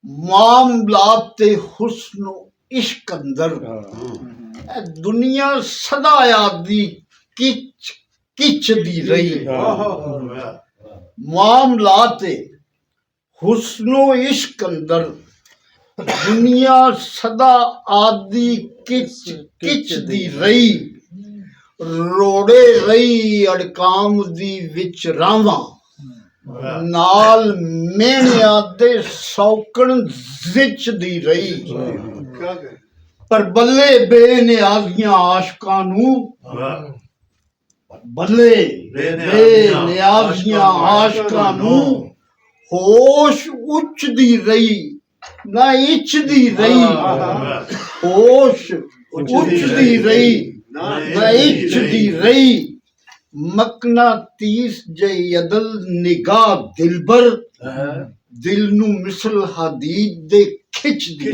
ਮਾਮਲਾਤ ਤੇ ਹੁਸਨ ਇਸ਼ਕ ਅੰਦਰ ਦੁਨੀਆ ਸਦਾ ਆਦੀ ਕਿਚ ਦੀ ਰਹੀ ਮਾਮਲਾਤ ਹੁਸਨ ਇਸ਼ਕ ਅੰਦਰ ਦੁਨੀਆ ਸਦਾ ਆਦੀ ਕਿਚ ਦੀ ਰਹੀ ਰੋੜੇ ਰਹੀ ਅੜਕਾਮ ਦੀ ਵਿੱਚ ਰਾਵਾਂ ਨਾਲ ਮੇਣਿਆਂ ਦੇ ਸੌਕਣ ਜ਼ਿਚ ਦੀ ਰਹੀ ਪਰ ਬੱਲੇ ਬੇਨਿਆਜ਼ੀਆਂ ਆਸ਼ਕਾਂ ਨੂੰ ਬੱਲੇ ਬੇਨਿਆਜ਼ੀਆਂ ਆਸ਼ਕਾਂ ਨੂੰ ਹੋਸ਼ ਉੱਚ ਦੀ ਰਹੀ ਨਾ ਇੱਚ ਦੀ ਰਹੀ ਹੋਸ਼ ਉੱਚ ਦੀ ਰਹੀ ਨਾ ਇੱਚ ਦੀ ਰਹੀ ਮਕਨਾਤੀਸ ਜਈ ਅਦਲ ਨਿਗਾਹ ਦਿਲਬਰ ਦਿਲ ਨੂੰ ਮਿਸਲ ਹਦੀਦ ਦੇ ਖਿੱਚ ਦੀ